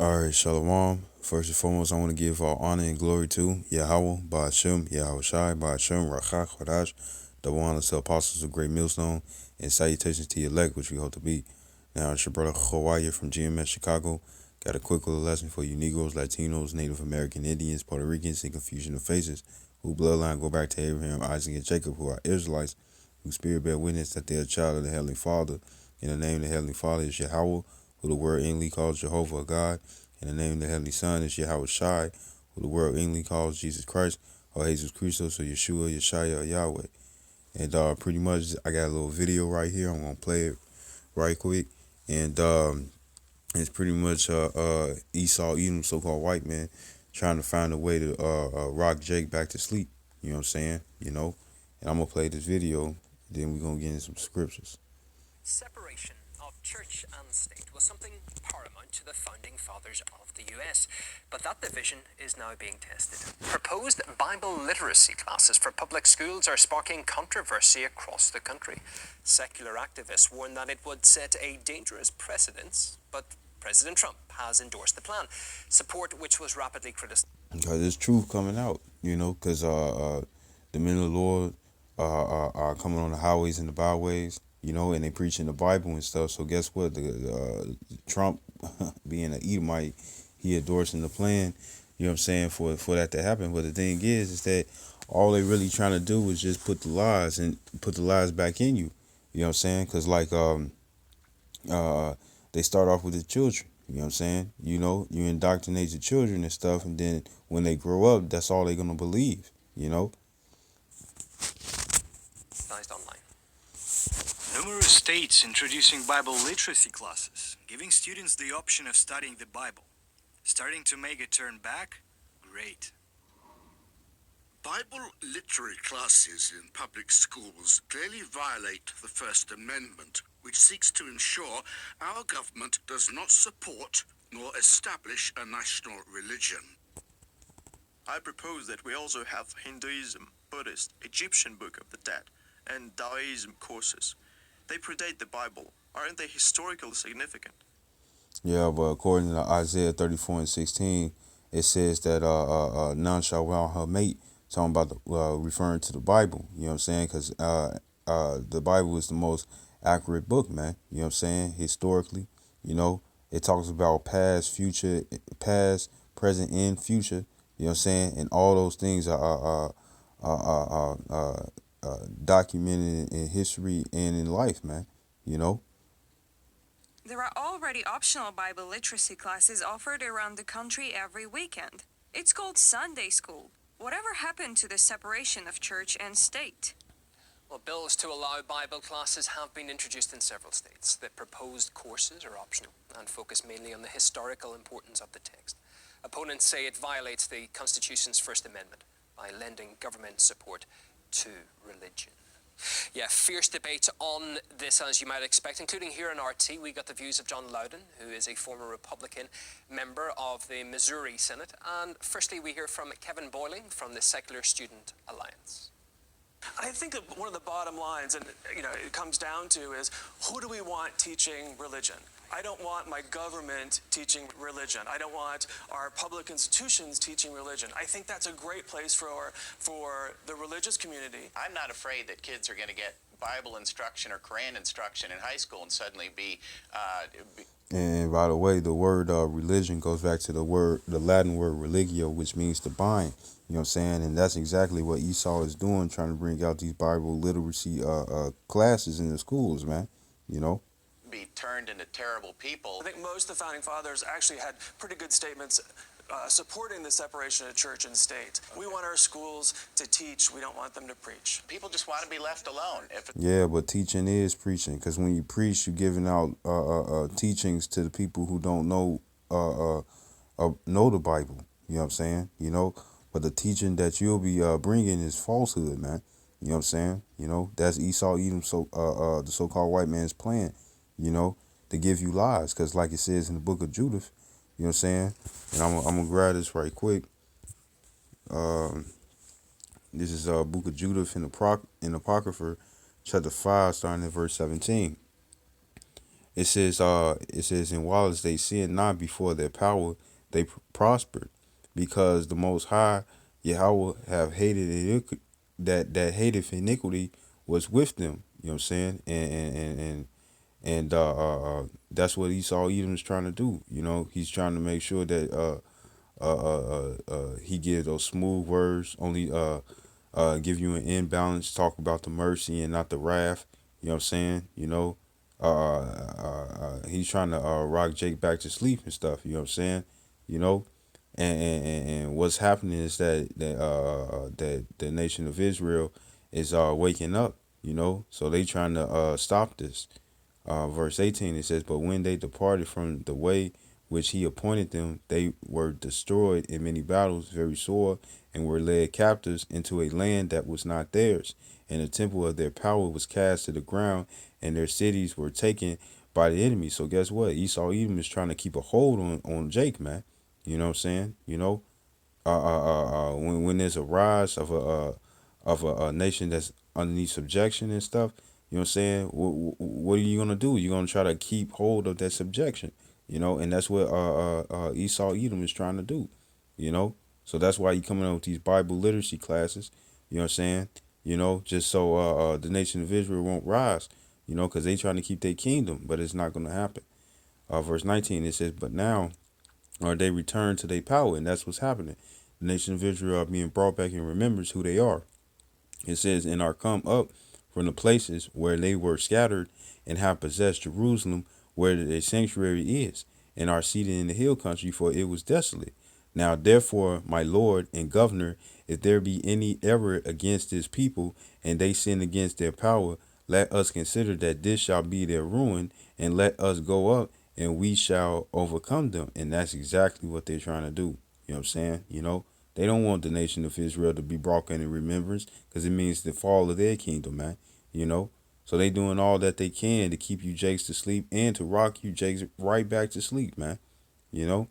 All right, Shalom. First and foremost, I want to give all honor and glory to Yahweh, Ba'ashem, Yahweh Shai, Ba'ashem, Rachach, Kodash, double honor to apostles of Great Millstone, and salutations to your elect, which we hope to be. Now, it's your brother Hawaii from GMS Chicago. Got a quick little lesson for you Negroes, Latinos, Native American Indians, Puerto Ricans, and confusion of faces, who bloodline go back to Abraham, Isaac, and Jacob, who are Israelites, whose spirit bear witness that they are a child of the Heavenly Father. In the name of the Heavenly Father is Yahweh, who the word English calls Jehovah God. In the name of the Heavenly Son is Yahweh Shai, who the world English calls Jesus Christ, or Jesus Christos, or Yeshua, Yeshaya, or Yahweh. And pretty much, I got a little video right here. I'm gonna play it right quick, and it's pretty much Esau, Edom, so-called white man, trying to find a way to rock Jake back to sleep. You know what I'm saying? And I'm gonna play this video. Then we're gonna get into some scriptures. Separation of church and state was something paramount to the founding fathers of the US, but that division is now being tested. Proposed Bible literacy classes for public schools are sparking controversy across the country. Secular activists warn that it would set a dangerous precedent, but President Trump has endorsed the plan, support which was rapidly criticized. Because there's truth coming out, because the men of the Lord are coming on the highways and the byways, and they preaching the Bible and stuff. So guess what? Trump, being an Edomite, he endorsing the plan, you know what I'm saying, for that to happen. But the thing is that all they really trying to do is just put the lies back in you. You know what I'm saying? Because they start off with the children. You know what I'm saying? You indoctrinate the children and stuff, and then when they grow up, that's all they're gonna believe. Online. Numerous states introducing Bible literacy classes, giving students the option of studying the Bible. Starting to make a turn back? Great. Bible literary classes in public schools clearly violate the First Amendment, which seeks to ensure our government does not support nor establish a national religion. I propose that we also have Hinduism, Buddhist, Egyptian Book of the Dead, and Taoism courses. They predate the Bible. Aren't they historically significant? Yeah, but according to Isaiah 34:16, it says that none shall wow her mate. Talking about referring to the Bible. You know what I'm saying? Because the Bible is the most accurate book, man. You know what I'm saying? Historically, it talks about past, future, past, present, and future. You know what I'm saying? And all those things are documented in history and in life, man. There are already optional Bible literacy classes offered around the country every weekend. It's called Sunday School. Whatever happened to the separation of church and state? Well, bills to allow Bible classes have been introduced in several states. The proposed courses are optional and focus mainly on the historical importance of the text. Opponents say it violates the Constitution's First Amendment by lending government support to religion. Yeah, fierce debate on this, as you might expect, including here in RT. We got the views of John Loudon, who is a former Republican member of the Missouri Senate. And firstly, we hear from Kevin Boyling from the Secular Student Alliance. I think that one of the bottom lines, and it comes down to, is who do we want teaching religion? I don't want my government teaching religion. I don't want our public institutions teaching religion. I think that's a great place for the religious community. I'm not afraid that kids are going to get Bible instruction or Quran instruction in high school and suddenly be. And by the way, the word religion goes back to the Latin word religio, which means to bind. You know what I'm saying? And that's exactly what Esau is doing, trying to bring out these Bible literacy classes in the schools, man. Be turned into terrible people. I think most of the founding fathers actually had pretty good statements supporting the separation of church and state. We want our schools to teach. We don't want them to preach. People just want to be left alone. Yeah, but teaching is preaching, because when you preach, you're giving out teachings to the people who don't know the Bible. You know what I'm saying? But the teaching that you'll be bringing is falsehood, man. You know what I'm saying? That's Esau, Edom, the so-called white man's plan. To give you lies, because like it says in the book of Judith, you know what I'm saying? And I'm gonna grab this right quick. This is book of Judith in Apocrypha, chapter 5, starting at verse 17. it says, and while as they sinned not before their power, they prospered, because the Most High Yahweh have hated that hated iniquity was with them. You know what I'm saying? That's what Esau Edom is trying to do. You know, he's trying to make sure that he gives those smooth words, only give you an imbalance, talk about the mercy and not the wrath. You know what I'm saying? You know, he's trying to rock Jake back to sleep and stuff. You know what I'm saying? You know, and what's happening is that the nation of Israel is waking up. You know, so they trying to stop this. Verse 18, it says, but when they departed from the way which he appointed them, they were destroyed in many battles, very sore, and were led captives into a land that was not theirs. And the temple of their power was cast to the ground, and their cities were taken by the enemy. So guess what? Esau Edom is trying to keep a hold on Jake, man. You know what I'm saying? You know, when there's a rise of a nation that's underneath subjection and stuff, you know what I'm saying? What are you gonna do? You're gonna try to keep hold of that subjection, you know, and that's what Esau Edom is trying to do, you know. So that's why he coming up with these Bible literacy classes, you know what I'm saying? You know, just so the nation of Israel won't rise, you know, because they trying to keep their kingdom, but it's not gonna happen. Verse 19, it says, but now or they return to their power, and that's what's happening. The nation of Israel are being brought back in remembrance who they are. It says, and are come up from the places where they were scattered, and have possessed Jerusalem, where the sanctuary is, and are seated in the hill country, for it was desolate. Now therefore, my Lord and Governor, if there be any error against this people, and they sin against their power, let us consider that this shall be their ruin, and let us go up, and we shall overcome them. And that's exactly what they're trying to do. You know what I'm saying? You know, they don't want the nation of Israel to be brought in remembrance, because it means the fall of their kingdom, man. You know, so they doing all that they can to keep you Jakes to sleep and to rock you Jakes right back to sleep, man. You know,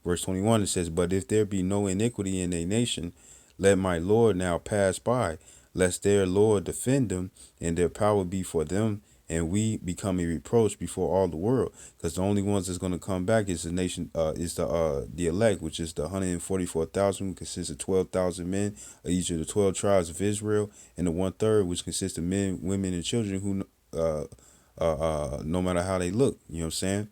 verse 21, it says, but if there be no iniquity in a nation, let my Lord now pass by, lest their Lord defend them, and their power be for them, and we become a reproach before all the world. Because the only ones that's going to come back is the nation, is the elect, which is the 144,000, consists of 12,000 men of each of the 12 tribes of Israel, and the 1/3, which consists of men, women, and children who no matter how they look. You know what I'm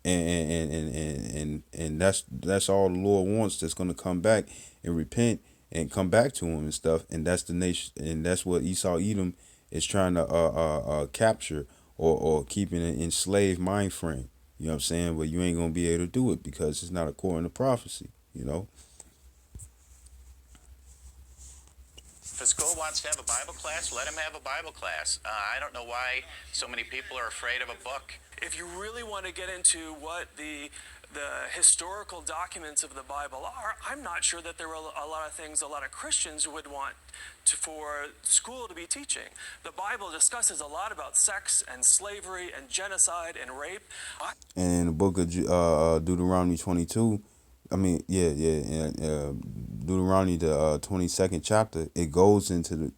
saying? And that's all the Lord wants, that's going to come back and repent and come back to him and stuff. And that's the nation, and that's what Esau Edom is trying to capture, or keep in an enslaved mind frame. You know what I'm saying? But you ain't gonna be able to do it, because it's not according to prophecy. You know. If a school wants to have a Bible class, let them have a Bible class. I don't know why so many people are afraid of a book. If you really want to get into what the historical documents of the Bible are, I'm not sure that there are a lot of things a lot of Christians would want for school to be teaching. The Bible discusses a lot about sex and slavery and genocide and rape. And in the book of Deuteronomy 22, I mean, Deuteronomy, the 22nd chapter, it goes into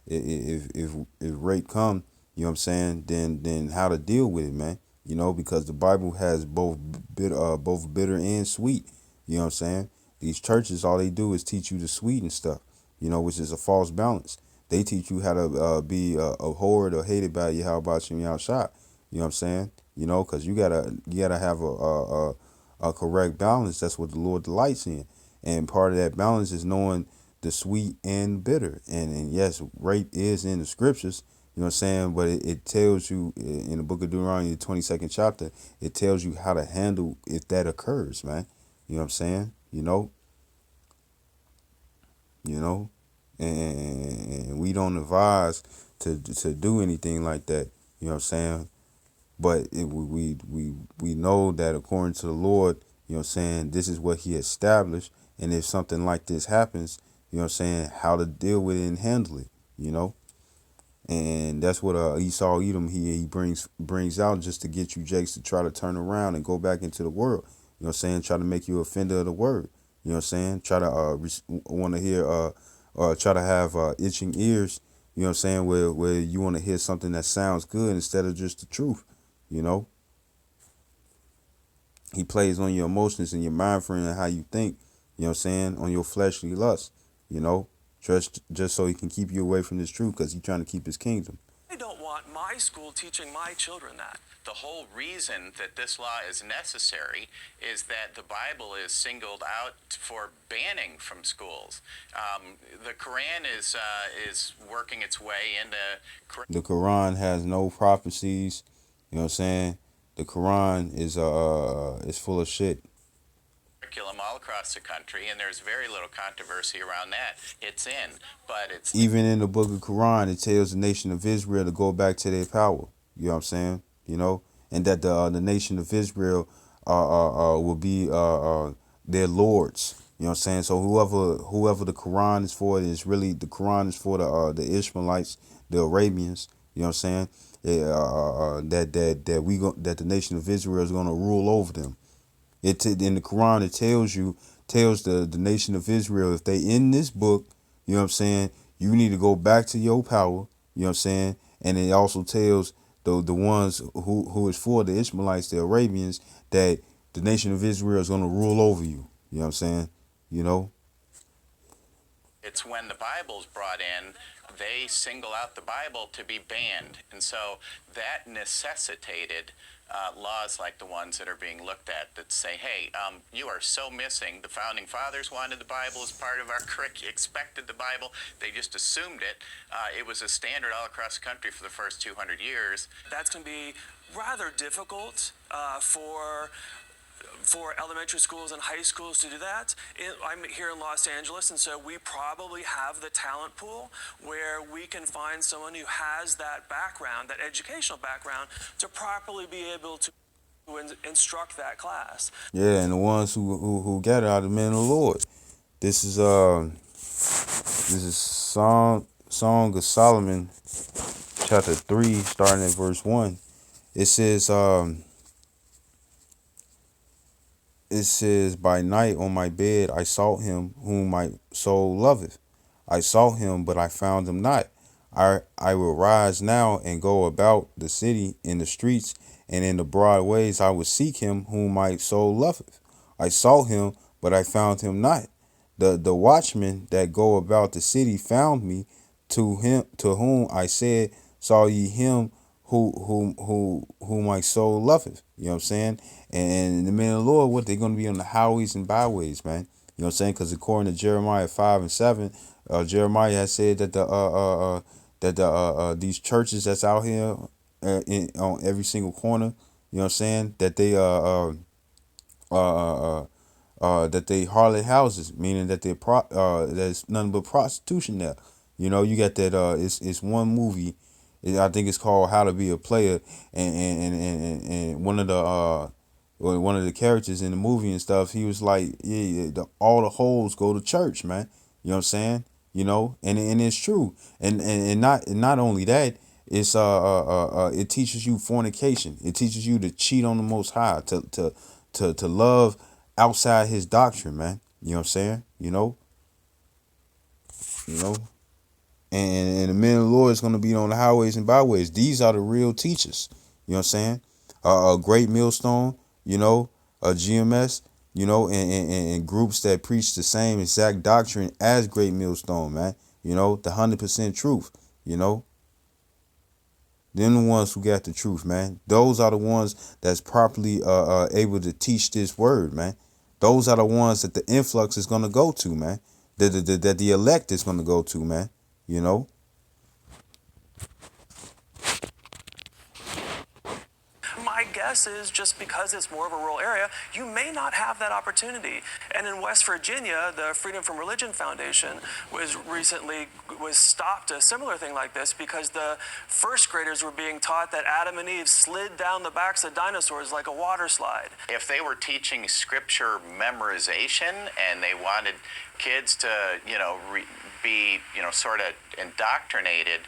if rape come, you know what I'm saying, then how to deal with it, man. You know, because the Bible has both bitter and sweet. You know what I'm saying? These churches, all they do is teach you the sweet and stuff, you know, which is a false balance. They teach you how to be abhorred or hated by Yahweh Shem Yahushua. You know what I'm saying? You know, because you gotta have a correct balance. That's what the Lord delights in, and part of that balance is knowing the sweet and bitter. And yes, rape is in the scriptures. You know what I'm saying? But it tells you in the book of Deuteronomy, the 22nd chapter, it tells you how to handle if that occurs, man. You know what I'm saying? You know, and we don't advise to do anything like that. You know what I'm saying? But we know that according to the Lord, you know what I'm saying, this is what he established. And if something like this happens, you know what I'm saying, how to deal with it and handle it, you know. And that's what Esau Edom he brings out, just to get you Jakes to try to turn around and go back into the world. You know what I'm saying? Try to make you offender of the word. You know what I'm saying? Try to want to hear or try to have itching ears You know what I'm saying? Where you want to hear something that sounds good instead of just the truth. You know, he plays on your emotions and your mind frame and how you think. You know what I'm saying? On your fleshly lust. You know, just so he can keep you away from this truth because he's trying to keep his kingdom. I don't want my school teaching my children that. The whole reason that this law is necessary is that the Bible is singled out for banning from schools. The Quran is working its way into. The Quran has no prophecies. You know what I'm saying? The Quran is full of shit. Curriculum all across the country, and there's very little controversy around that. It's in, but it's Even in the book of Quran, it tells the nation of Israel to go back to their power. You know what I'm saying? You know, and that the nation of Israel will be their lords. You know what I'm saying? So whoever the Quran is for is really the Quran is for the Ishmaelites, the Arabians. You know what I'm saying? That the nation of Israel is going to rule over them. In the Quran it tells the nation of Israel, if they in this book, you know what I'm saying, you need to go back to your power. You know what I'm saying? And it also tells the ones who is for the Ishmaelites, the Arabians, that the nation of Israel is going to rule over you. You know what I'm saying? You know? It's when the Bible's brought in, they single out the Bible to be banned. And so that necessitated laws like the ones that are being looked at that say, hey, you are so missing. The founding fathers wanted the Bible as part of our curriculum, expected the Bible. They just assumed it. It was a standard all across the country for the first 200 years. That's going to be rather difficult for elementary schools and high schools to do that. I'm here in Los Angeles, and so we probably have the talent pool where we can find someone who has that background, that educational background, to properly be able to instruct that class. Yeah, and the ones who got it are the men of the Lord. This is Song of Solomon, chapter 3, starting at verse 1. It says, by night on my bed I sought him whom my soul loveth. I sought him, but I found him not. I will rise now and go about the city in the streets, and in the broad ways I will seek him whom my soul loveth. I sought him, but I found him not. The watchmen that go about the city found me. To whom I said, saw ye him who my soul loveth. You know what I'm saying? And the men of the Lord, what they're going to be on the highways and byways, man. You know what I'm saying? Because according to Jeremiah 5:7, Jeremiah has said that these churches that's out here on every single corner, you know what I'm saying, that they that they harlot houses, meaning that there's nothing but prostitution there. You know, you got that it's one movie, I think it's called How to Be a Player, and one of the characters in the movie and stuff, he was like, yeah, all the hoes go to church, man. You know what I'm saying? You know, and it's true, and not only that, it's it teaches you fornication. It teaches you to cheat on the Most High, to love outside His doctrine, man. You know what I'm saying? You know. And the men of the Lord is going to be on the highways and byways. These are the real teachers. You know what I'm saying? A great millstone, you know, a GMS, you know, and groups that preach the same exact doctrine as Great Millstone, man. You know, the 100% truth, you know. Them the ones who got the truth, man. Those are the ones that's properly able to teach this word, man. Those are the ones that the influx is going to go to, man. That the elect is going to go to, man. You know. My guess is just because it's more of a rural area, you may not have that opportunity. And in West Virginia, the Freedom from Religion Foundation was stopped a similar thing like this because the first graders were being taught that Adam and Eve slid down the backs of dinosaurs like a water slide. If they were teaching scripture memorization and they wanted kids to, be, sort of indoctrinated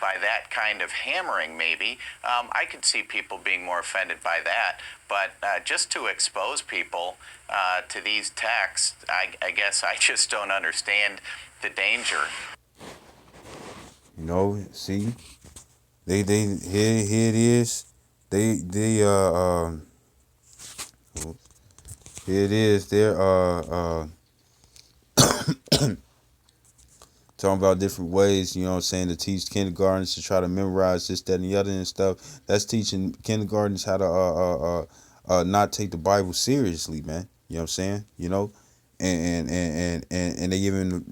by that kind of hammering, maybe, I could see people being more offended by that. But just to expose people to these texts, I guess I just don't understand the danger. You know, see, they here it is. They here it is. They're talking about different ways, you know what I'm saying, to teach kindergartens to try to memorize this, that, and the other and stuff. That's teaching kindergartens how to not take the Bible seriously, man. You know what I'm saying? You know, and they giving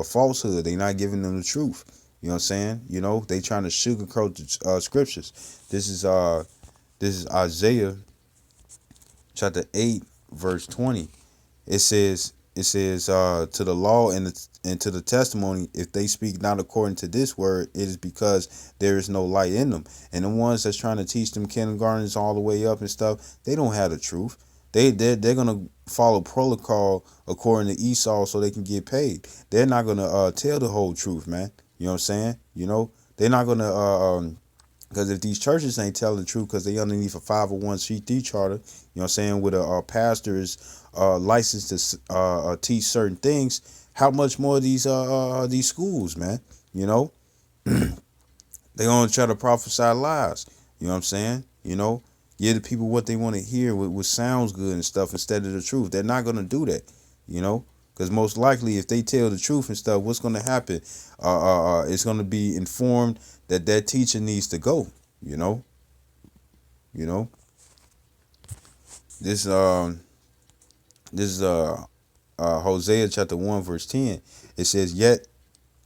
falsehood. They not giving them the truth. You know what I'm saying? You know, they trying to sugarcoat the scriptures. This is Isaiah chapter 8, verse 20. It says to the law and to the testimony, if they speak not according to this word, it is because there is no light in them. And the ones that's trying to teach them kindergartens all the way up and stuff, they don't have the truth. They're gonna follow protocol according to Esau so they can get paid. They're not gonna tell the whole truth, man. You know what I'm saying? You know, they're not gonna because if these churches ain't telling the truth, because they underneath a 501c3 charter, you know what I'm saying, with a pastor is licensed to teach certain things, how much more these schools, man? You know, they gonna try to prophesy lies. You know what I'm saying? You know, give the people what they want to hear, what sounds good and stuff instead of the truth. They're not gonna do that. You know, because most likely, if they tell the truth and stuff, what's gonna happen? It's gonna be informed that teacher needs to go. You know, you know. This this is Hosea chapter 1 verse 10. It says, "Yet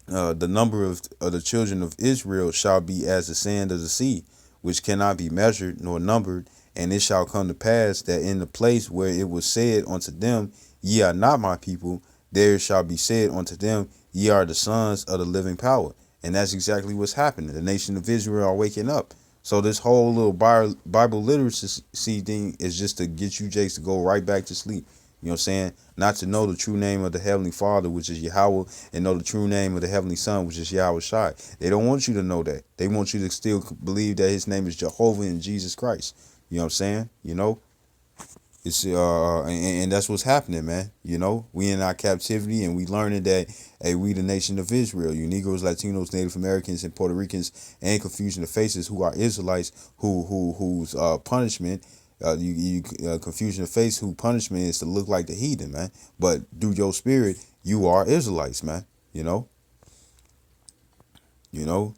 the number of the children of Israel shall be as the sand of the sea, which cannot be measured nor numbered. And it shall come to pass that in the place where it was said unto them, Ye are not my people, there shall be said unto them, Ye are the sons of the living power." And that's exactly what's happening. The nation of Israel are waking up. So this whole little Bible literacy thing is just to get you Jakes to go right back to sleep. You know what I'm saying? Not to know the true name of the Heavenly Father, which is Yahweh, and know the true name of the Heavenly Son, which is Yahweh Shai. They don't want you to know that. They want you to still believe that his name is Jehovah and Jesus Christ. You know what I'm saying? You know? It's and that's what's happening, man. You know, we in our captivity and we learning that, hey, we the nation of Israel. You Negroes, Latinos, Native Americans, and Puerto Ricans, and confusion of faces who are Israelites, whose punishment, confusion of face, who punishment is to look like the heathen, man. But through your spirit, you are Israelites, man. You know, you know.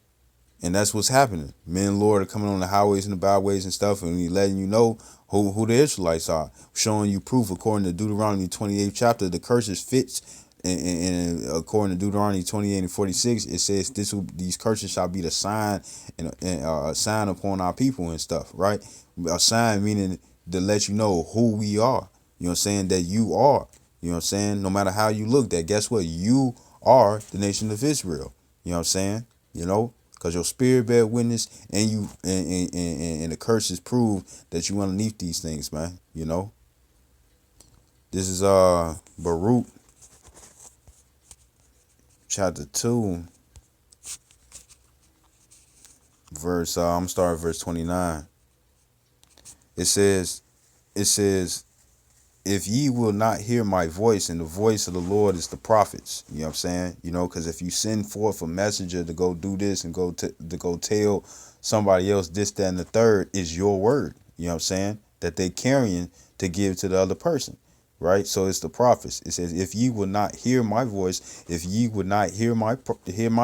And that's what's happening. Men and Lord are coming on the highways and the byways and stuff, and he letting you know who the Israelites are, showing you proof according to Deuteronomy 28th chapter. The curses fits, and according to Deuteronomy 28 and 46, it says these curses shall be the sign and a sign upon our people and stuff, right? A sign meaning to let you know who we are. You know what I'm saying? That you are. You know what I'm saying? No matter how you look, that guess what? You are the nation of Israel. You know what I'm saying? You know? Because your spirit bear witness, and you and the curses prove that you underneath these things, man. You know. This is Baruch chapter 2, verse I'm starting verse 29. It says, if ye will not hear my voice, and the voice of the Lord is the prophets. You know what I'm saying? You know, because if you send forth a messenger to go do this and to go tell somebody else this, that, and the third, is your word. You know what I'm saying? That they carrying to give to the other person. Right? So it's the prophets. It says, if ye will not hear my voice, if ye would not hear my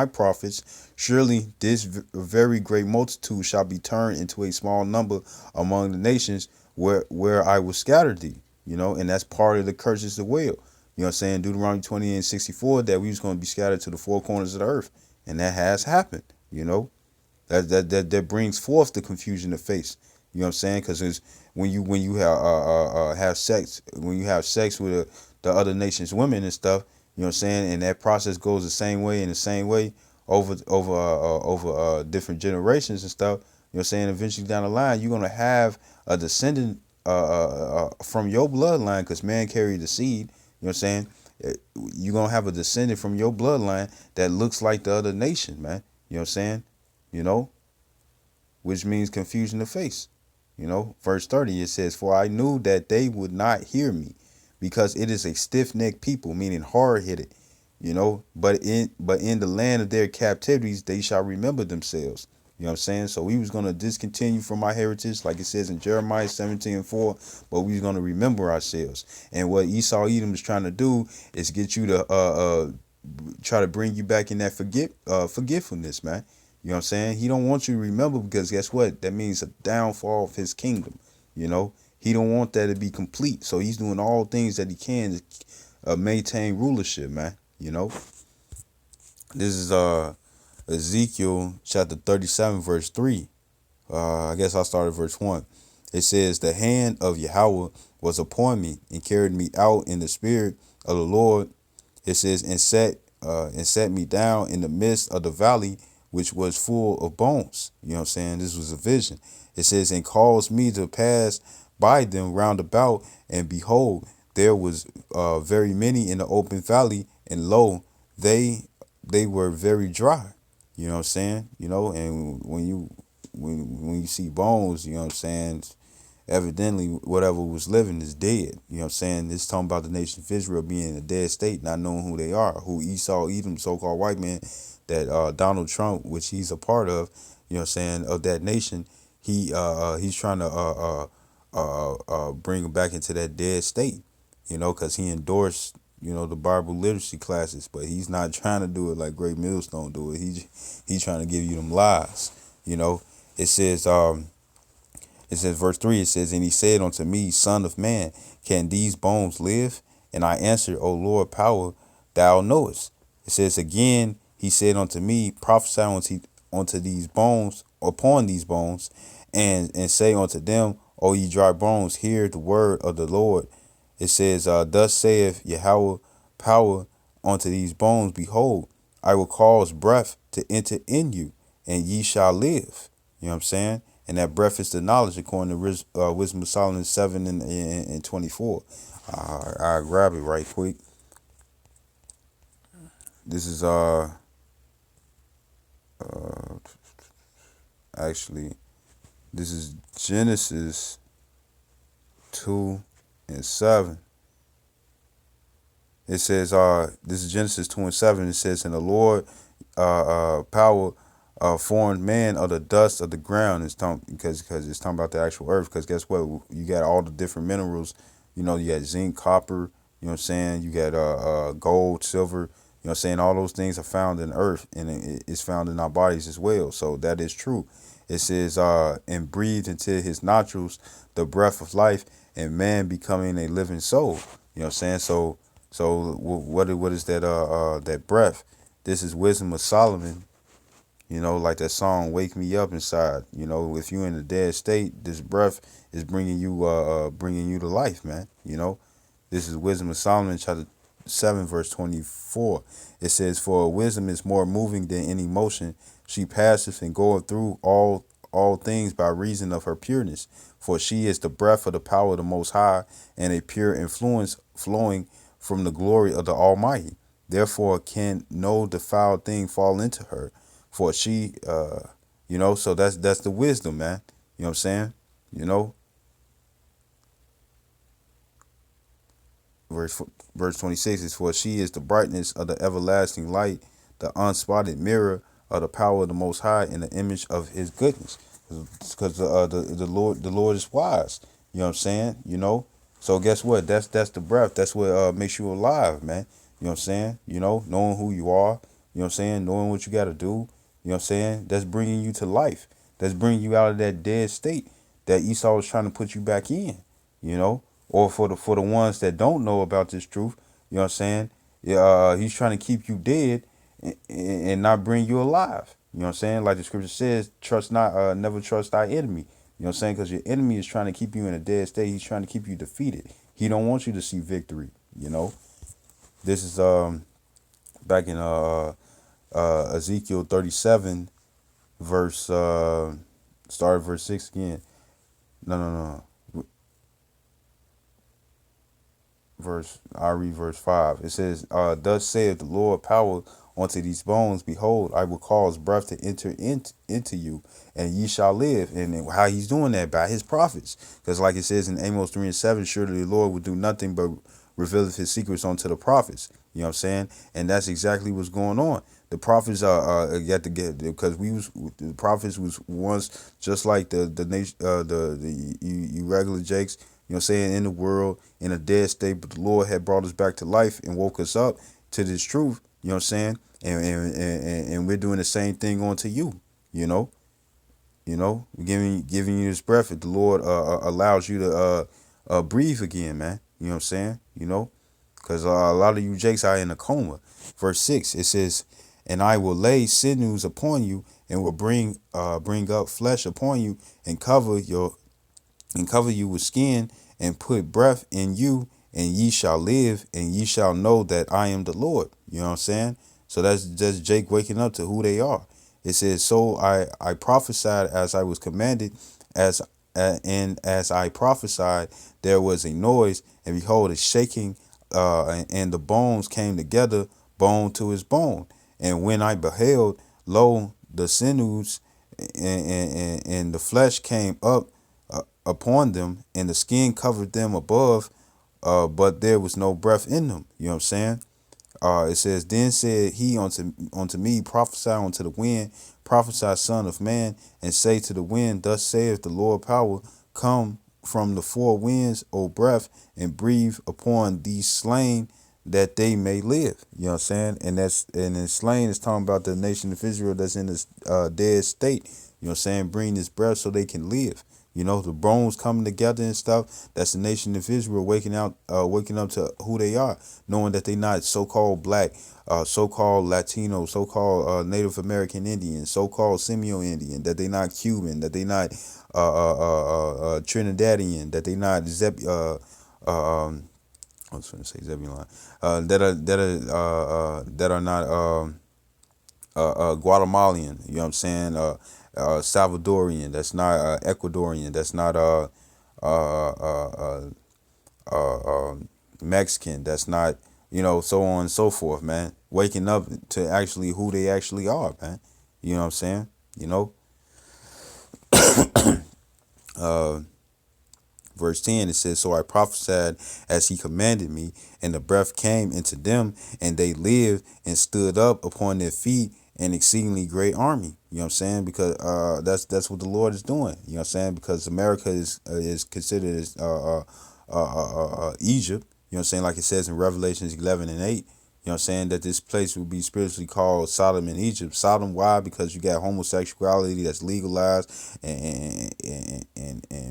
prophets, surely this very great multitude shall be turned into a small number among the nations where I will scatter thee. You know, and that's part of the curses as well. You know what I'm saying? Deuteronomy 20 and 64, that we was going to be scattered to the four corners of the earth. And that has happened. You know, that brings forth the confusion of face. You know what I'm saying? Because it's when you have sex, when you have sex with the other nation's women and stuff, you know what I'm saying? And that process goes the same way in the same way over different generations and stuff. You know what I'm saying? Eventually down the line, you're going to have a descendant from your bloodline, because man carried the seed. You know what I'm saying? You're gonna have a descendant from your bloodline that looks like the other nation, man. You know what I'm saying? You know, which means confusion of face. You know, verse 30, it says, "For I knew that they would not hear me, because it is a stiff-necked people," meaning hard-headed, But in the land of their captivities they shall remember themselves. You know what I'm saying? So we was gonna discontinue from our heritage, like it says in Jeremiah 17:4, but we was gonna remember ourselves. And what Esau Edom is trying to do is get you to try to bring you back in that forgetfulness, man. You know what I'm saying? He don't want you to remember, because guess what? That means a downfall of his kingdom. You know, he don't want that to be complete. So he's doing all things that he can to maintain rulership, man. This is Ezekiel chapter 37 verse 3. I guess I'll start at verse 1. It says, "The hand of Yahweh was upon me and carried me out in the spirit of the Lord." It says, and set me down in the midst of the valley, which was full of bones. You know what I'm saying? This was a vision. It says, and caused me to pass by them round about, and behold, there was very many in the open valley, and lo, they were very dry. You know what I'm saying? And when you see bones, you know what I'm saying, evidently whatever was living is dead. You know what I'm saying? It's talking about the nation of Israel being in a dead state, not knowing who they are, who Esau, Edom, so-called white man that Donald Trump, which he's a part of, you know what I'm saying, of that nation. He's trying to bring them back into that dead state, because he endorsed, the Bible literacy classes, but he's not trying to do it like Great Millstone do it. He's trying to give you them lies. It says verse 3, it says, and he said unto me, Son of man, can these bones live? And I answered, O Lord, power, thou knowest. It says again, he said unto me, prophesy unto these bones, upon these bones, and say unto them, O ye dry bones, hear the word of the Lord. It says, thus saith Yahweh, power unto these bones, behold, I will cause breath to enter in you, and ye shall live. You know what I'm saying? And that breath is the knowledge, according to Wisdom of Solomon 7 and 24. I'll grab it right quick. This is actually, this is Genesis 2 and 7. It says, this is Genesis 2 and 7. It says, and the Lord power formed man of the dust of the ground. It's talking because it's talking about the actual earth. Because guess what? You got all the different minerals. You got zinc, copper. You know what I'm saying? You got gold, silver. You know what I'm saying? All those things are found in earth, and it's found in our bodies as well. So that is true. It says, and breathed into his nostrils the breath of life, and man becoming a living soul. You know what I'm saying? So what is that that breath? This is Wisdom of Solomon. Like that song, "Wake Me Up Inside." If you're in a dead state, this breath is bringing you to life, man. This is Wisdom of Solomon, chapter 7, verse 24. It says, "For wisdom is more moving than any motion; she passeth and goeth through all things by reason of her pureness. For she is the breath of the power of the Most High, and a pure influence flowing from the glory of the Almighty. Therefore can no defiled thing fall into her. For she, so that's the wisdom, man. You know what I'm saying? Verse 26 is, for she is the brightness of the everlasting light, the unspotted mirror of the power of the Most High, in the image of his goodness." Because the Lord is wise. You know what I'm saying? So guess what? That's the breath. That's what makes you alive, man. You know what I'm saying? Knowing who you are. You know what I'm saying? Knowing what you got to do. You know what I'm saying? That's bringing you to life. That's bringing you out of that dead state that Esau was trying to put you back in. Or for the ones that don't know about this truth, you know what I'm saying? He's trying to keep you dead and not bring you alive. You know what I'm saying? Like the scripture says, never trust thy enemy. You know what I'm saying? Because your enemy is trying to keep you in a dead state. He's trying to keep you defeated. He don't want you to see victory. This is back in Ezekiel 37, start at verse 6 again. No. I read verse 5. It says, thus saith the Lord power unto these bones, behold, I will cause breath to enter into you, and ye shall live. And how he's doing that? By his prophets. Because like it says in Amos 3 and 7, surely the Lord will do nothing but revealeth his secrets unto the prophets. You know what I'm saying? And that's exactly what's going on. The prophets are got to get, because the prophets was once just like the nation, you regular jakes. You know what I'm saying, in the world in a dead state, but the Lord had brought us back to life and woke us up to this truth. You know what I'm saying? And we're doing the same thing onto you. You know. Giving you this breath, if the Lord allows you to breathe again, man. You know what I'm saying? Because a lot of you jakes are in a coma. Verse 6, it says, "And I will lay sinews upon you, and will bring up flesh upon you, and cover you with skin, and put breath in you, and ye shall live, and ye shall know that I am the Lord." You know what I'm saying? So that's just Jake waking up to who they are. It says, "So I prophesied as I was commanded, as and as I prophesied, there was a noise, and behold, a shaking, and the bones came together, bone to his bone. And when I beheld, lo, the sinews and the flesh came up upon them, and the skin covered them above, but there was no breath in them." You know what I'm saying? It says, "Then said he unto me, prophesy unto the wind, prophesy, son of man, and say to the wind, Thus saith the Lord power, come from the four winds, O breath, and breathe upon these slain, that they may live." You know what I'm saying? And then slain is talking about the nation of Israel that's in this dead state. You know what I'm saying? Bring this breath so they can live. The bones coming together and stuff. That's the nation of Israel waking up to who they are, knowing that they not so-called black, so-called Latino, so-called Native American Indian, so-called Semio Indian, that they not Cuban, that they not Trinidadian, that they not I was going to say Zebulon, that are not Guatemalan. You know what I'm saying? Salvadorian. That's not Ecuadorian. That's not Mexican. That's not, so on and so forth, man. Waking up to actually who they actually are, man. You know what I'm saying? Verse 10, it says, "So I prophesied as he commanded me, and the breath came into them, and they lived and stood up upon their feet, an exceedingly great army." You know what I'm saying? Because that's what the Lord is doing. You know what I'm saying? Because America is considered as Egypt. You know what I'm saying? Like it says in Revelations 11 and 8. You know what I'm saying? That this place will be spiritually called Sodom and Egypt. Sodom, why? Because you got homosexuality that's legalized and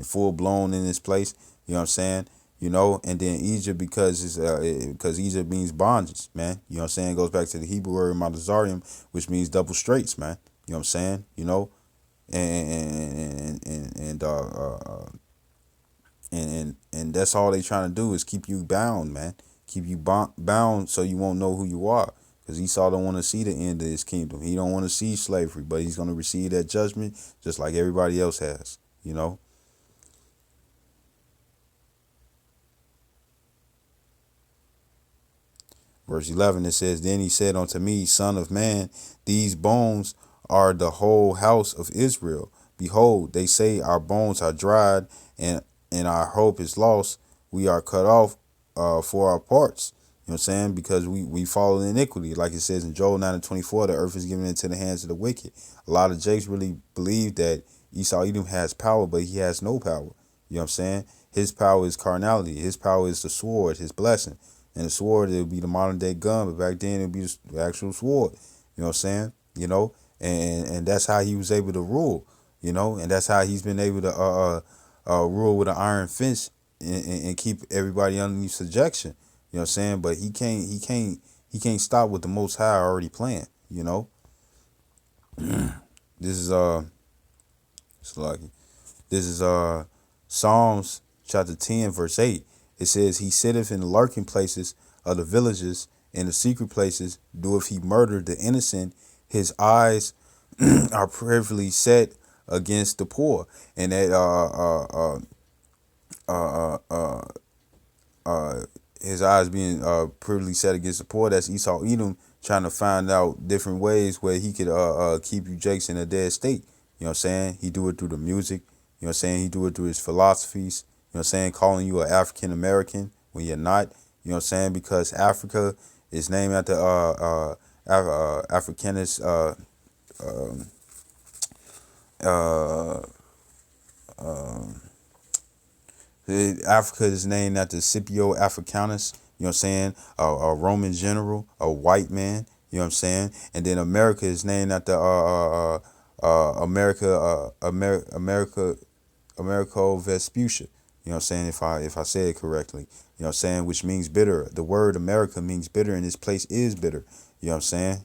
full blown in this place. You know what I'm saying? And then Egypt, because because Egypt means bondage, man. You know what I'm saying? It goes back to the Hebrew word Matazarium, which means double straights, man. You know what I'm saying? And that's all they trying to do is keep you bound, man. Keep you bound so you won't know who you are. Because Esau don't want to see the end of his kingdom. He don't want to see slavery, but he's going to receive that judgment just like everybody else has. Verse 11, it says, "Then he said unto me, Son of man, these bones are the whole house of Israel. Behold, they say our bones are dried, and our hope is lost. We are cut off for our parts." You know what I'm saying? Because we follow iniquity. Like it says in Joel 9:24, the earth is given into the hands of the wicked. A lot of Jakes really believe that Esau Edom has power, but he has no power. You know what I'm saying? His power is carnality. His power is the sword, his blessing. And the sword, it would be the modern day gun, but back then it would be the actual sword. You know what I'm saying? And that's how he was able to rule. And that's how he's been able to rule with an iron fence and keep everybody underneath subjection. You know what I'm saying? But he can't stop what the Most High already planned. This is it's lucky. This is Psalms chapter 10 verse 8. It says, "He sitteth in the lurking places of the villages, in the secret places doeth he murder the innocent. His eyes are privily set against the poor." And that his eyes being privily set against the poor, that's Esau Edom trying to find out different ways where he could keep you jakes in a dead state. You know what I'm saying? He do it through the music. You know what I'm saying? He do it through his philosophies. You know what I'm saying? Calling you an African American when you're not. You know what I'm saying? Because Africa It's named after Africanus um, uh, Africa is named after Scipio Africanus. You know what I'm saying? A Roman general, a white man. You know what I'm saying? And then America is named after Americo Vespuccia. You know what I'm saying? If I say it correctly. You know what I'm saying? Which means bitter. The word America means bitter, and this place is bitter. You know what I'm saying?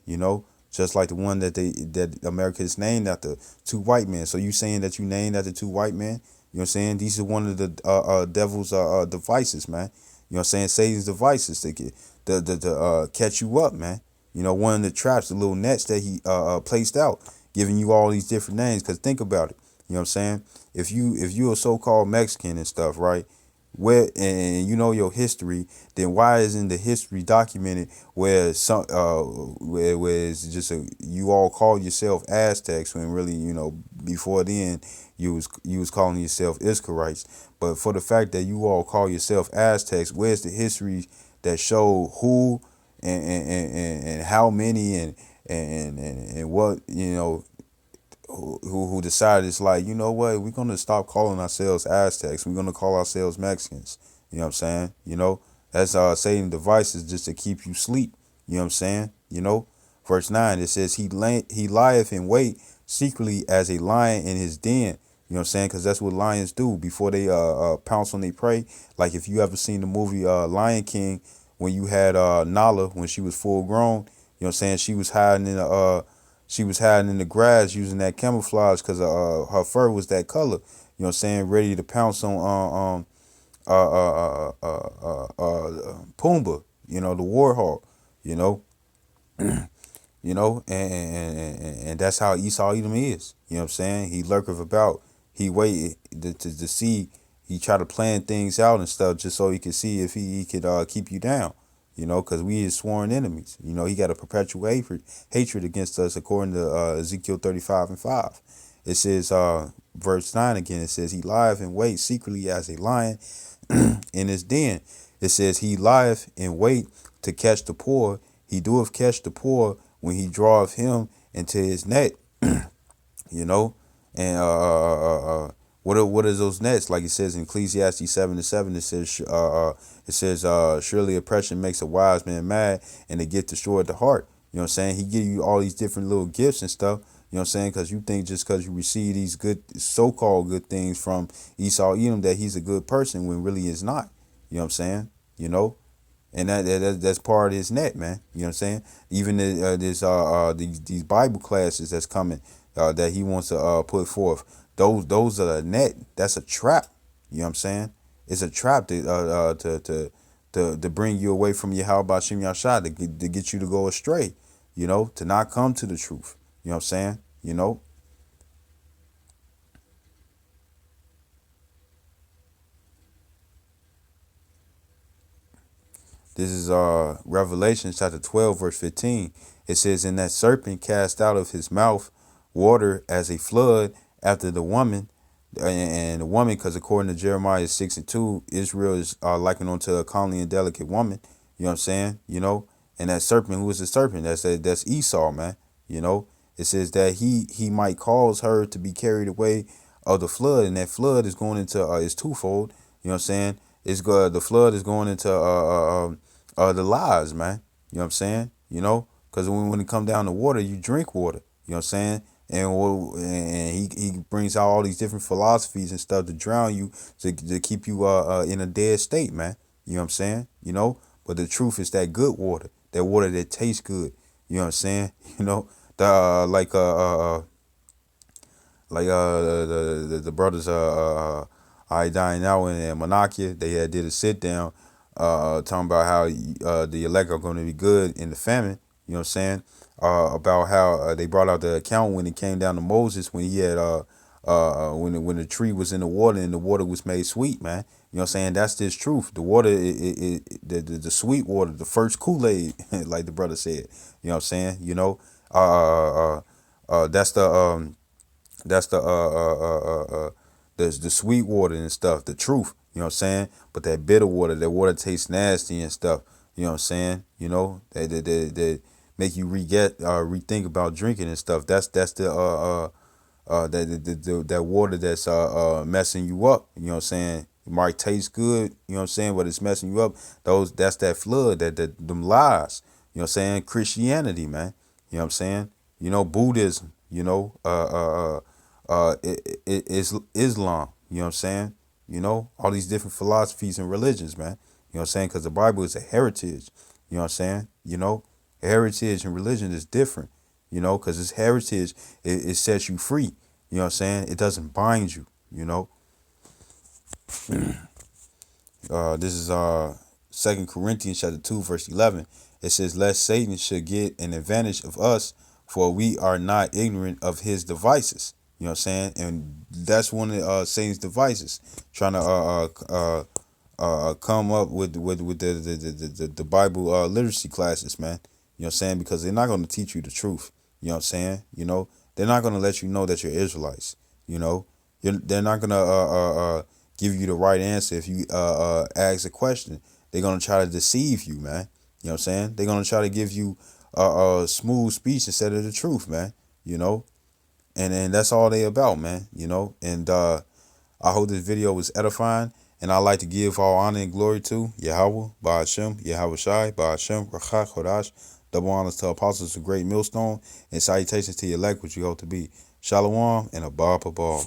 Just like the one that America is named after, two white men. So you saying that you named after two white men? You know what I'm saying? These are one of the devil's devices, man. You know what I'm saying? Satan's devices to get to catch you up, man. One of the traps, the little nets that he placed out, giving you all these different names. Cause think about it. You know what I'm saying? If you a so-called Mexican and stuff, right? Where and you know your history, then why isn't the history documented where where it's just you all call yourself Aztecs when really before then you was calling yourself Israelites. But for the fact that you all call yourself Aztecs, where's the history that show who and how many and what who decided it's like, you know what, we're gonna stop calling ourselves Aztecs. We're gonna call ourselves Mexicans. You know what I'm saying? That's Satan devices just to keep you sleep. You know what I'm saying? Verse 9 it says he lieth in wait secretly as a lion in his den. You know what I'm saying? Because that's what lions do before they pounce on their prey. Like if you ever seen the movie Lion King, when you had Nala when she was full grown. You know what I'm saying? She was hiding in the grass using that camouflage because her fur was that color. You know what I'm saying? Ready to pounce on Pumbaa. The warhawk. You know, and that's how Esau Edom is. You know what I'm saying? He lurketh about. He waited to see. He try to plan things out and stuff just so he could see if he could keep you down. Because we is sworn enemies. He got a perpetual hatred against us according to Ezekiel 35:5. It says, verse 9 again, it says, he lieth and wait secretly as a lion in his den. It says, he lieth and wait to catch the poor. He doeth catch the poor when he draweth him into his net. And what are those nets? Like it says in Ecclesiastes 7:7, it says surely oppression makes a wise man mad, and the gift destroyed the heart. You know what I'm saying? He give you all these different little gifts and stuff. You know what I'm saying? Because you think just because you receive these good, so-called good things from Esau Edom that he's a good person when really is not. You know what I'm saying? And that's part of his net, man. You know what I'm saying? Even these Bible classes that's coming that he wants to put forth. Those are a net. That's a trap. You know what I'm saying? It's a trap to bring you away from your how about Shem Yashai, to get you to go astray. To not come to the truth. You know what I'm saying? This is Revelation chapter 12, verse 15. It says, and that serpent cast out of his mouth water as a flood after the woman. And the woman, because according to Jeremiah 6:2, Israel is likened unto a comely and delicate woman. You know what I'm saying? And that serpent, who is the serpent? That's Esau, man. It says that he might cause her to be carried away of the flood, and that flood is going into is twofold. You know what I'm saying? It's good. The flood is going into the lies, man. You know what I'm saying? Because when it come down to water, you drink water. You know what I'm saying? And he brings out all these different philosophies and stuff to drown you, to keep you in a dead state, man. You know what I'm saying? But the truth is that good water, that water that tastes good. You know what I'm saying? The the brothers I dying now in Monakia, they had did a sit down talking about how the elect are going to be good in the famine. You know what I'm saying? About how they brought out the account when it came down to Moses, when he had when the tree was in the water and the water was made sweet, man. You know what I'm saying? That's this truth. The water, the sweet water, the first Kool-Aid, like the brother said. You know what I'm saying? That's the sweet water and stuff, the truth. You know what I'm saying? But that bitter water, that water tastes nasty and stuff. You know what I'm saying? You know, that make you rethink about drinking and stuff. That's the that water that's messing you up. You know what I'm saying? It might taste good, you know what I'm saying, but it's messing you up. That's that flood, that them lies. You know what I'm saying? Christianity, man. You know what I'm saying? You know, Buddhism, you know, Islam, you know what I'm saying? You know, all these different philosophies and religions, man. You know what I'm saying? Because the Bible is a heritage. You know what I'm saying? You know, heritage and religion is different, you know, because it's heritage, it sets you free. You know what I'm saying? It doesn't bind you, you know. This is 2 Corinthians chapter 2, verse 11. It says, lest Satan should get an advantage of us, for we are not ignorant of his devices. You know what I'm saying? And that's one of Satan's devices, trying to come up with the Bible literacy classes, man. You know what I'm saying? Because they're not going to teach you the truth. You know what I'm saying? You know, they're not going to let you know that you're Israelites. You know, they're not going to give you the right answer if you ask a question. They're going to try to deceive you, man. You know what I'm saying? They're going to try to give you a smooth speech instead of the truth, man. You know, and that's all they about, man. You know, and I hope this video was edifying, and I like to give all honor and glory to Yahweh, Ba'ashem, Yahweh Shai, Ba'ashem, Rachach, Chodash, double honors to apostles of great millstone, and salutations to your elect, which you hope to be. Shalom and Abba Abba.